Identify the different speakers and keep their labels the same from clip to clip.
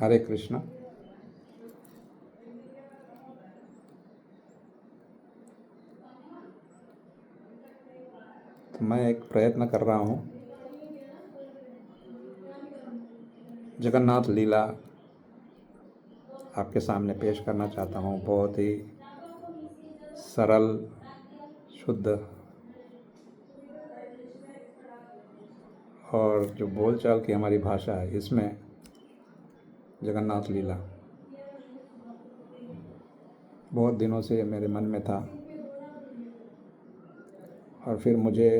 Speaker 1: हरे कृष्ण। तो मैं एक प्रयत्न कर रहा हूँ, जगन्नाथ लीला आपके सामने पेश करना चाहता हूँ। बहुत ही सरल, शुद्ध और जो बोलचाल की हमारी भाषा है, इसमें जगन्नाथ लीला बहुत दिनों से मेरे मन में था और फिर मुझे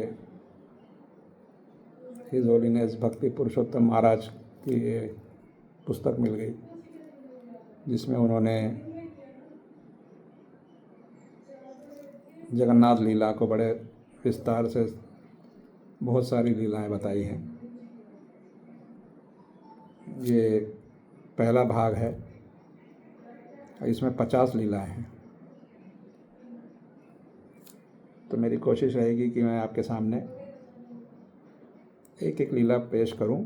Speaker 1: हिज होलीनेस भक्ति पुरुषोत्तम महाराज की पुस्तक मिल गई, जिसमें उन्होंने जगन्नाथ लीला को बड़े विस्तार से बहुत सारी लीलाएं बताई हैं। ये पहला भाग है, इसमें 50 लीलाएं हैं। तो मेरी कोशिश रहेगी कि मैं आपके सामने एक एक लीला पेश करूं,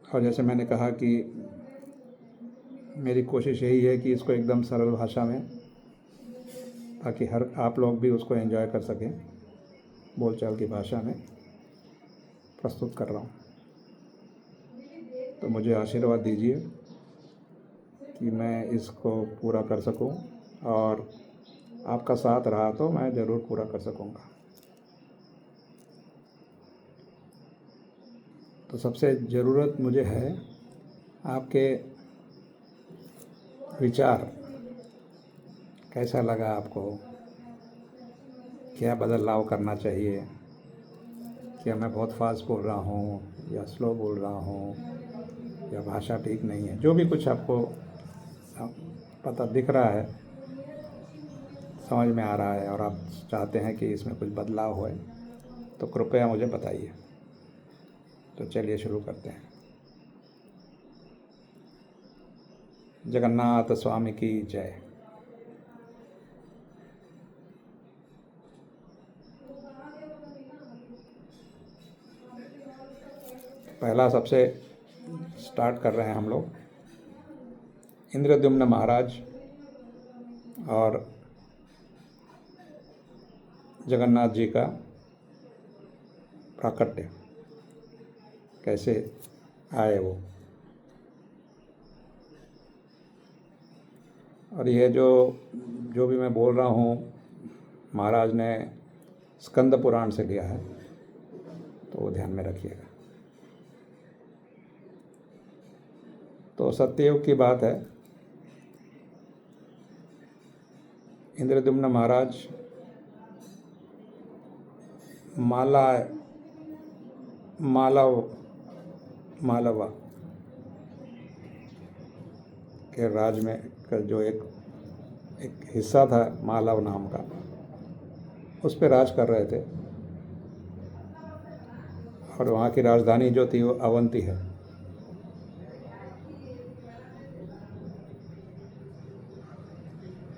Speaker 1: और जैसे मैंने कहा कि मेरी कोशिश यही है कि इसको एकदम सरल भाषा में, ताकि आप लोग भी उसको एंजॉय कर सकें, बोलचाल की भाषा में प्रस्तुत कर रहा हूँ। तो मुझे आशीर्वाद दीजिए कि मैं इसको पूरा कर सकूं, और आपका साथ रहा तो मैं ज़रूर पूरा कर सकूंगा। तो सबसे ज़रूरत मुझे है आपके विचार। कैसा लगा आपको? क्या बदलाव करना चाहिए? क्या मैं बहुत फास्ट बोल रहा हूँ या स्लो बोल रहा हूँ, या भाषा ठीक नहीं है? जो भी कुछ आपको पता दिख रहा है, समझ में आ रहा है, और आप चाहते हैं कि इसमें कुछ बदलाव होए, तो कृपया मुझे बताइए। तो चलिए शुरू करते हैं। जगन्नाथ स्वामी की जय। पहला सबसे स्टार्ट कर रहे हैं हम लोग, इंद्रद्युम्न महाराज और जगन्नाथ जी का प्राकट्य कैसे आए वो। और ये जो भी मैं बोल रहा हूँ, महाराज ने स्कंद पुराण से लिया है, तो वो ध्यान में रखिएगा। तो सत्ययुग की बात है। इंद्रद्युम्न महाराज मालवा के राज में का जो एक हिस्सा था, मालव नाम का, उस पर राज कर रहे थे। और वहाँ की राजधानी जो थी वो अवंती है।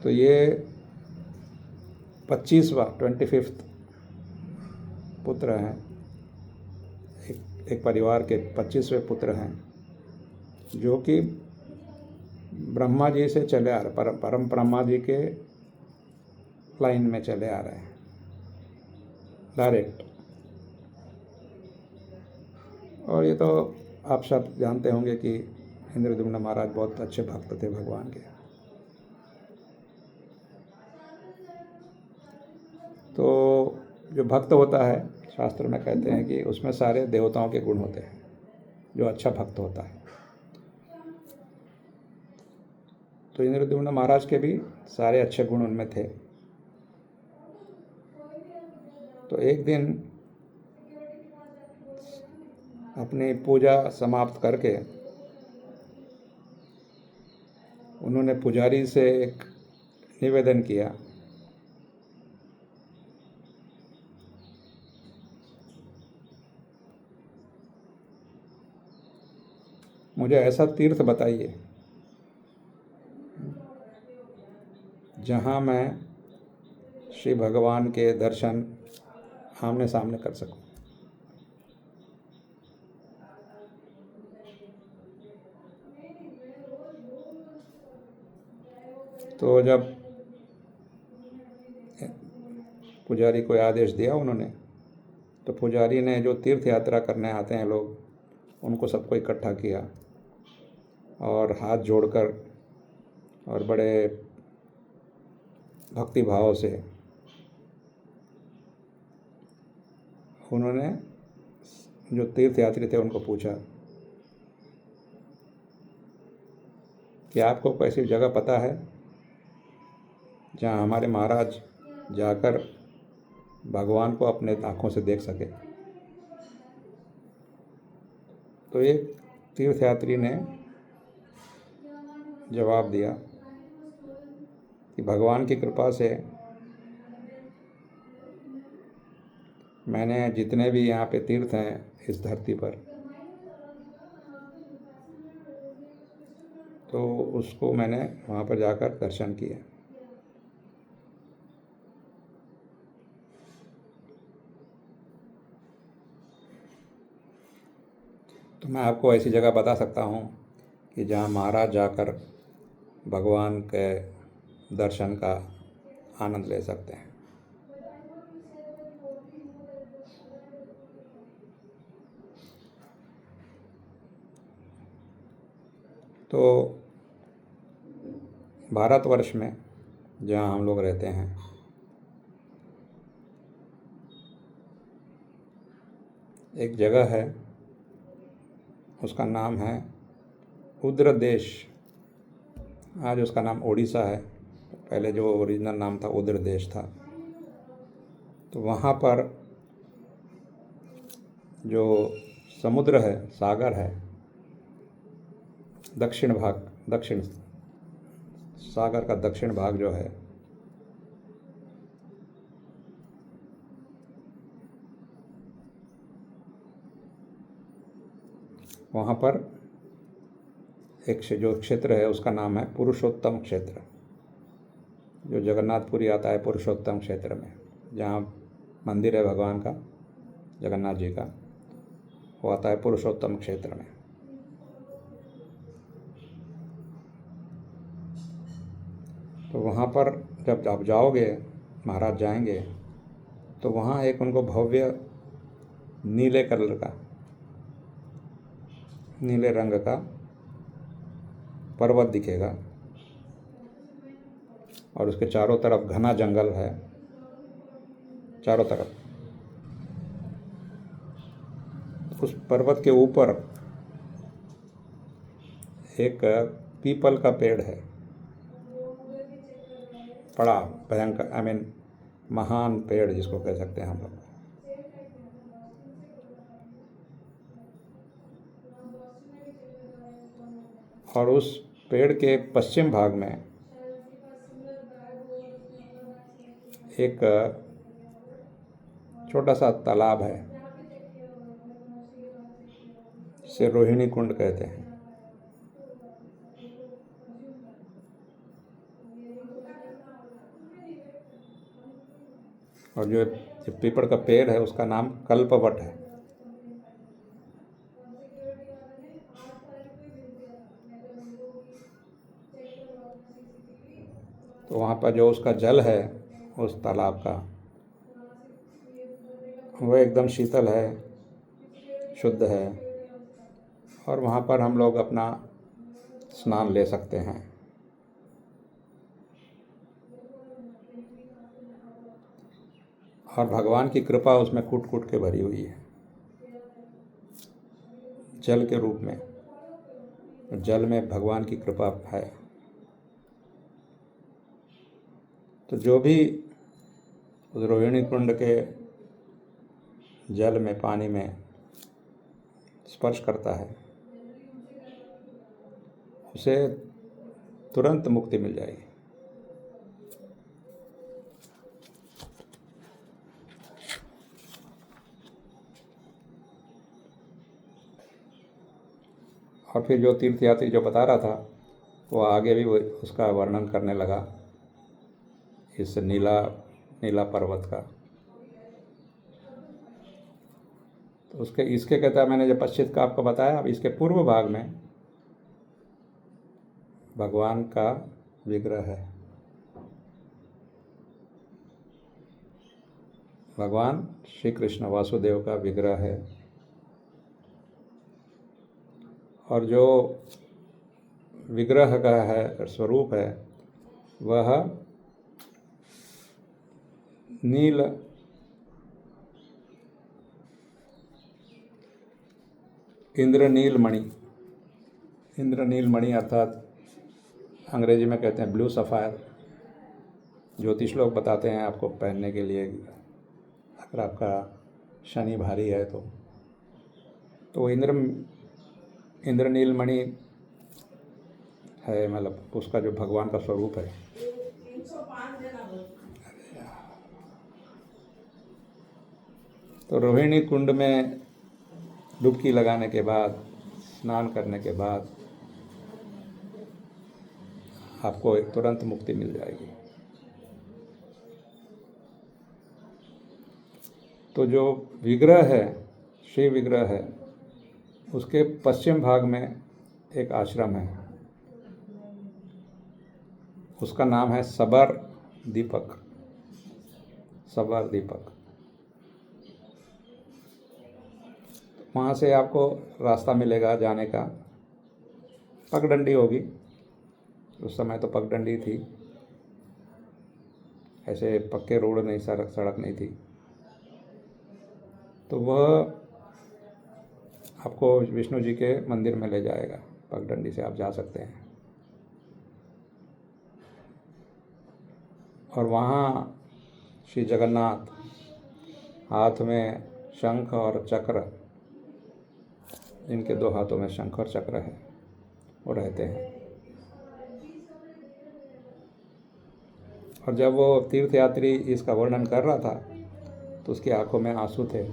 Speaker 1: तो ये 25वां पुत्र हैं। एक परिवार के 25वें पुत्र हैं, जो कि ब्रह्मा जी से चले आ रहे, परम ब्रह्मा जी के लाइन में चले आ रहे हैं डायरेक्ट। और ये तो आप सब जानते होंगे कि इंद्रद्युम्न महाराज बहुत अच्छे भक्त थे भगवान के। तो जो भक्त होता है, शास्त्र में कहते हैं कि उसमें सारे देवताओं के गुण होते हैं, जो अच्छा भक्त होता है। तो इंद्रद्युम्न महाराज के भी सारे अच्छे गुण उनमें थे। तो एक दिन अपनी पूजा समाप्त करके उन्होंने पुजारी से एक निवेदन किया, मुझे ऐसा तीर्थ बताइए जहाँ मैं श्री भगवान के दर्शन आमने सामने कर सकूं। तो जब पुजारी को आदेश दिया उन्होंने, तो पुजारी ने जो तीर्थ यात्रा करने आते हैं लोग, उनको सबको इकट्ठा किया और हाथ जोड़कर और बड़े भक्ति भाव से उन्होंने जो तीर्थयात्री थे उनको पूछा कि आपको कोई ऐसी जगह पता है जहाँ हमारे महाराज जाकर भगवान को अपने आँखों से देख सके। तो एक तीर्थयात्री ने जवाब दिया कि भगवान की कृपा से मैंने जितने भी यहाँ पे तीर्थ हैं इस धरती पर, तो उसको मैंने वहाँ पर जाकर दर्शन किए। तो मैं आपको ऐसी जगह बता सकता हूँ कि जहाँ महाराज जाकर भगवान के दर्शन का आनंद ले सकते हैं। तो भारतवर्ष में जहाँ हम लोग रहते हैं, एक जगह है, उसका नाम है उद्र देश। आज उसका नाम उड़ीसा है, पहले जो ओरिजिनल नाम था उद्र देश था। तो वहाँ पर जो समुद्र है, सागर है, दक्षिण सागर का दक्षिण भाग जो है, वहाँ पर एक जो क्षेत्र है उसका नाम है पुरुषोत्तम क्षेत्र, जो जगन्नाथपुरी आता है पुरुषोत्तम क्षेत्र में, जहाँ मंदिर है भगवान का, जगन्नाथ जी का, वो आता है पुरुषोत्तम क्षेत्र में। तो वहाँ पर जब आप जाओगे, महाराज जाएंगे, तो वहाँ एक उनको भव्य नीले कलर का, नीले रंग का पर्वत दिखेगा और उसके चारों तरफ घना जंगल है, चारों तरफ। उस पर्वत के ऊपर एक पीपल का पेड़ है, बड़ा भयंकर, महान पेड़ जिसको कह सकते हैं हम लोग। और उस पेड़ के पश्चिम भाग में एक छोटा सा तालाब है, जिसे रोहिणी कुंड कहते हैं। और जो पीपल का पेड़ है उसका नाम कल्पवट है। तो वहाँ पर जो उसका जल है उस तालाब का, वो एकदम शीतल है, शुद्ध है, और वहाँ पर हम लोग अपना स्नान ले सकते हैं। और भगवान की कृपा उसमें कूट कूट के भरी हुई है, जल के रूप में। जल में भगवान की कृपा है। तो जो भी उस रोहिणी कुंड के जल में, पानी में स्पर्श करता है, उसे तुरंत मुक्ति मिल जाएगी। और फिर जो तीर्थयात्री जो बता रहा था, वो आगे भी उसका वर्णन करने लगा, इस नीला पर्वत का। तो इसके कहता है, मैंने जो पश्चिम का आपको बताया, अब इसके पूर्व भाग में भगवान का विग्रह है। भगवान श्री कृष्ण वासुदेव का विग्रह है। और जो विग्रह का है स्वरूप है वह नील इंद्रनील मणि अर्थात अंग्रेजी में कहते हैं ब्लू सफ़ायर। ज्योतिष लोग बताते हैं आपको पहनने के लिए, अगर आपका शनि भारी है तो इंद्रनील मणि है, मतलब उसका जो भगवान का स्वरूप है। तो रोहिणी कुंड में डुबकी लगाने के बाद, स्नान करने के बाद आपको तुरंत मुक्ति मिल जाएगी। तो जो विग्रह है, श्री विग्रह है, उसके पश्चिम भाग में एक आश्रम है, उसका नाम है सबर दीपक। वहाँ से आपको रास्ता मिलेगा जाने का। पगडंडी होगी, उस समय तो पगडंडी थी, ऐसे पक्के रोड नहीं, सड़क नहीं थी। तो वह आपको विष्णु जी के मंदिर में ले जाएगा। पगडंडी से आप जा सकते हैं। और वहाँ श्री जगन्नाथ हाथ में शंख और चक्र, इनके 2 हाथों में शंख और चक्र है, वो रहते हैं। और जब वो तीर्थयात्री इसका वर्णन कर रहा था तो उसकी आंखों में आंसू थे,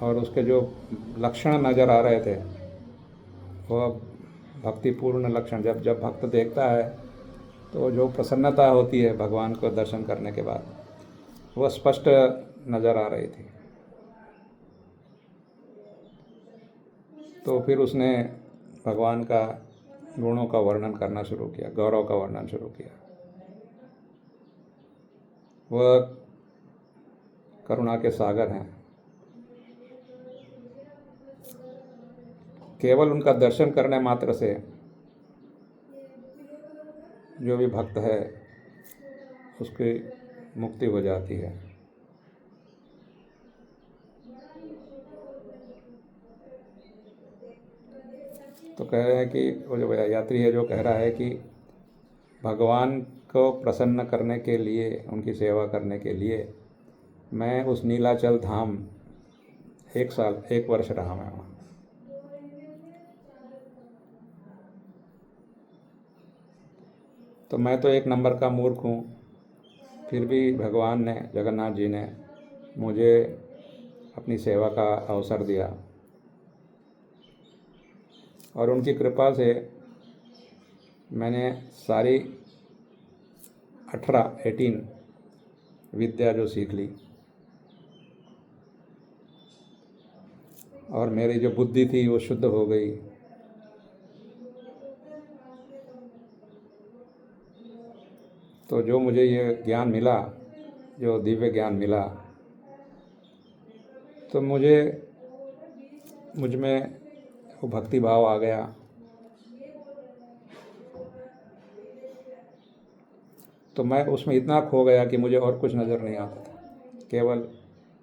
Speaker 1: और उसके जो लक्षण नज़र आ रहे थे वह भक्तिपूर्ण लक्षण। जब भक्त देखता है तो जो प्रसन्नता होती है भगवान को दर्शन करने के बाद, वह स्पष्ट नज़र आ रही थी। तो फिर उसने भगवान का गुणों का वर्णन करना शुरू किया, गौरव का वर्णन शुरू किया। वह करुणा के सागर हैं। केवल उनका दर्शन करने मात्र से जो भी भक्त है उसकी मुक्ति हो जाती है। तो कह रहे हैं कि वो जो यात्री है जो कह रहा है कि भगवान को प्रसन्न करने के लिए, उनकी सेवा करने के लिए मैं उस नीलाचल धाम 1 वर्ष रहा मैं वहाँ। तो मैं तो 1 नंबर का मूर्ख हूँ, फिर भी भगवान ने, जगन्नाथ जी ने मुझे अपनी सेवा का अवसर दिया, और उनकी कृपा से मैंने सारी 18 विद्या जो सीख ली, और मेरी जो बुद्धि थी वो शुद्ध हो गई। तो जो मुझे ये ज्ञान मिला, जो दिव्य ज्ञान मिला, तो मुझ में वो भक्ति भाव आ गया। तो मैं उसमें इतना खो गया कि मुझे और कुछ नज़र नहीं आता था, केवल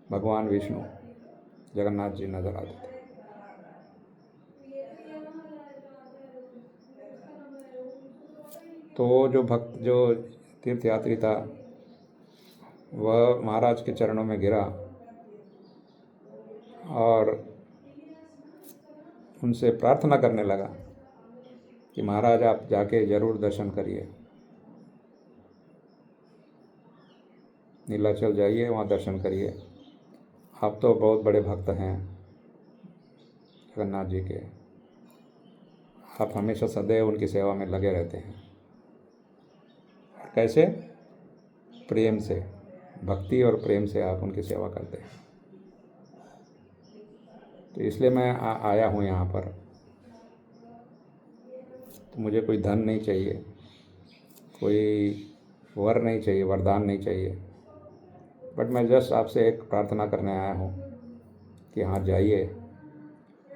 Speaker 1: भगवान विष्णु जगन्नाथ जी नज़र आते थे। तो जो तीर्थयात्री था वह महाराज के चरणों में गिरा और उनसे प्रार्थना करने लगा कि महाराज आप जाके ज़रूर दर्शन करिए, नीलाचल जाइए, वहाँ दर्शन करिए। आप तो बहुत बड़े भक्त हैं जगन्नाथ जी के, आप हमेशा सदैव उनकी सेवा में लगे रहते हैं। कैसे? प्रेम से, भक्ति और प्रेम से आप उनकी सेवा करते हैं। तो इसलिए मैं आया हूँ यहाँ पर। तो मुझे कोई धन नहीं चाहिए, कोई वर नहीं चाहिए, वरदान नहीं चाहिए, बट मैं जस्ट आपसे एक प्रार्थना करने आया हूँ कि हाँ जाइए,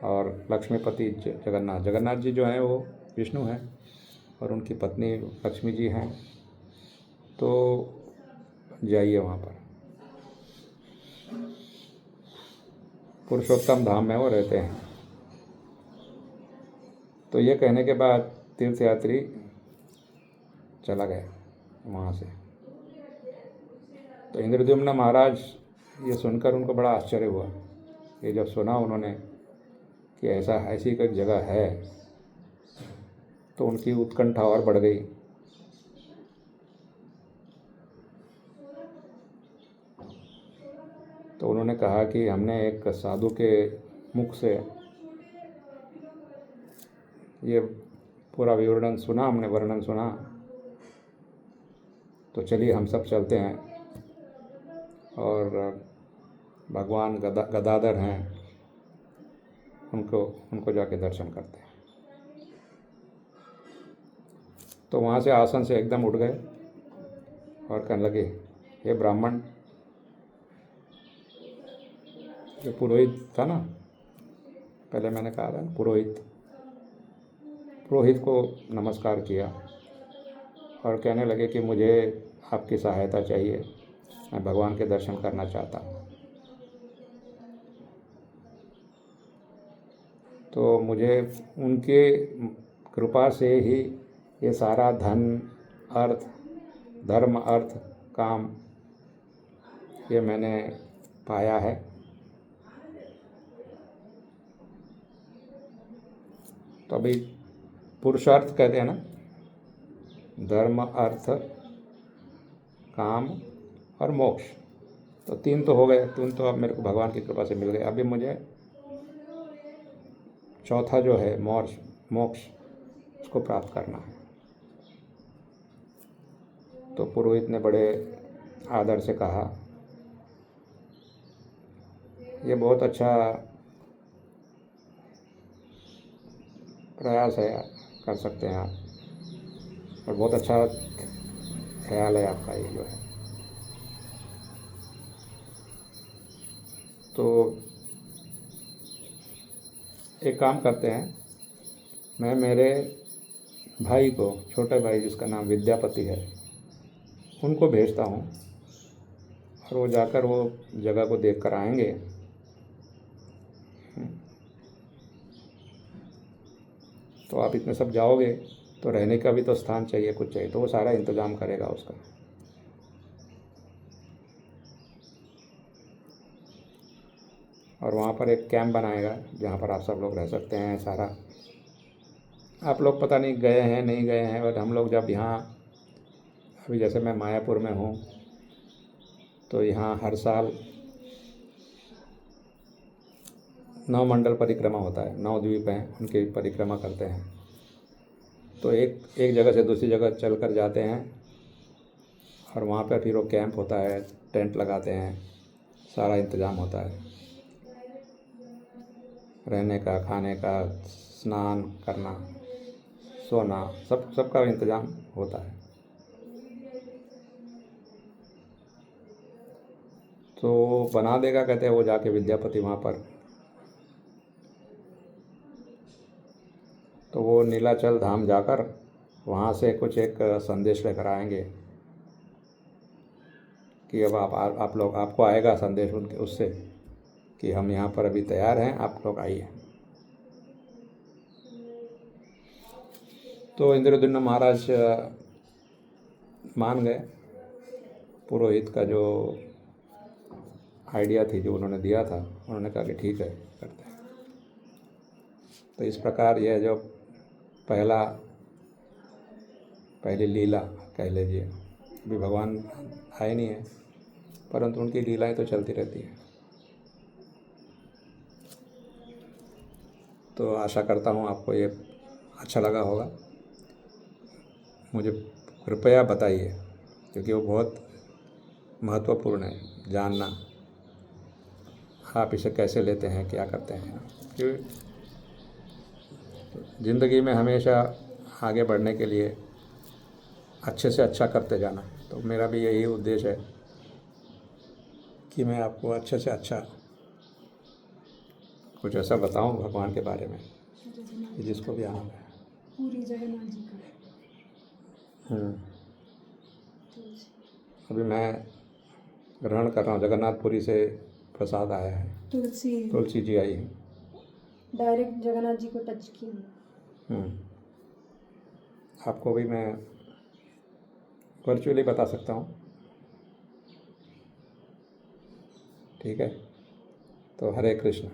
Speaker 1: और लक्ष्मीपति जगन्नाथ जी जो हैं वो विष्णु हैं और उनकी पत्नी लक्ष्मी जी हैं, तो जाइए वहाँ पर। पुरुषोत्तम धाम में वो रहते हैं। तो ये कहने के बाद तीर्थयात्री चला गया वहाँ से। तो इंद्रद्युम्न महाराज ये सुनकर उनको बड़ा आश्चर्य हुआ। ये जब सुना उन्होंने कि ऐसी कोई जगह है, तो उनकी उत्कंठा और बढ़ गई। तो उन्होंने कहा कि हमने एक साधु के मुख से ये पूरा वर्णन सुना, तो चलिए हम सब चलते हैं और भगवान गदाधर हैं उनको जाके दर्शन करते हैं। तो वहाँ से आसन से एकदम उठ गए और कहने लगे, हे ब्राह्मण, जो पुरोहित था ना, पहले मैंने कहा था ना, पुरोहित को नमस्कार किया और कहने लगे कि मुझे आपकी सहायता चाहिए, मैं भगवान के दर्शन करना चाहता हूँ। तो मुझे उनके कृपा से ही ये सारा धर्म अर्थ काम ये मैंने पाया है। तो अभी पुरुषार्थ कहते हैं ना, धर्म अर्थ काम और मोक्ष, तो 3 तो हो गए। 3 तो अब मेरे को भगवान की कृपा से मिल गए। अभी मुझे चौथा जो है मोक्ष, उसको प्राप्त करना है। तो पुरोहित ने बड़े आदर से कहा, ये बहुत अच्छा प्रयास है, कर सकते हैं आप, और बहुत अच्छा ख्याल है आपका ये जो है। तो एक काम करते हैं, मैं मेरे भाई को, छोटे भाई जिसका नाम विद्यापति है, उनको भेजता हूँ और वो जाकर वो जगह को देख कर आएंगे। तो आप इतने सब जाओगे तो रहने का भी तो स्थान चाहिए, कुछ चाहिए, तो वो सारा इंतज़ाम करेगा उसका। और वहाँ पर एक कैंप बनाएगा जहाँ पर आप सब लोग रह सकते हैं। सारा आप लोग पता नहीं गए हैं नहीं गए हैं, बट हम लोग जब यहाँ, अभी जैसे मैं मायापुर में हूँ, तो यहाँ हर साल 9 मंडल परिक्रमा होता है, 9 द्वीप हैं, उनकी परिक्रमा करते हैं। तो एक जगह से दूसरी जगह चल कर जाते हैं और वहाँ पर फिर वो कैंप होता है, टेंट लगाते हैं, सारा इंतज़ाम होता है, रहने का, खाने का, स्नान करना, सोना, सबका इंतज़ाम होता है। तो बना देगा, कहते हैं वो जाके विद्यापति वहाँ पर। तो वो नीलाचल धाम जाकर वहाँ से कुछ एक संदेश लेकर आएंगे कि अब आप लोग, आपको आएगा संदेश उनके उससे कि हम यहाँ पर अभी तैयार हैं, आप लोग आइए। तो इंद्रद्युम्न महाराज मान गए। पुरोहित का जो आइडिया थी, जो उन्होंने दिया था, उन्होंने कहा कि ठीक है, करते हैं। तो इस प्रकार यह जो पहली लीला कह लीजिए, अभी भगवान आए नहीं है, परंतु उनकी लीलाएं तो चलती रहती हैं। तो आशा करता हूँ आपको ये अच्छा लगा होगा। मुझे कृपया बताइए, क्योंकि वो बहुत महत्वपूर्ण है जानना, आप इसे कैसे लेते हैं, क्या करते हैं। क्योंकि ज़िंदगी में हमेशा आगे बढ़ने के लिए अच्छे से अच्छा करते जाना, तो मेरा भी यही उद्देश्य है कि मैं आपको अच्छे से अच्छा कुछ ऐसा बताऊं भगवान के बारे में कि जिसको भी आनंद है।
Speaker 2: पूरी जगन्नाथ जी का।
Speaker 1: अभी मैं ग्रहण कर रहा हूँ, जगन्नाथपुरी से प्रसाद आया है, तुलसी जी आई है।
Speaker 2: डायरेक्ट जगन्नाथ जी को टच किया।
Speaker 1: आपको भी मैं वर्चुअली बता सकता हूँ, ठीक है। तो हरे कृष्ण।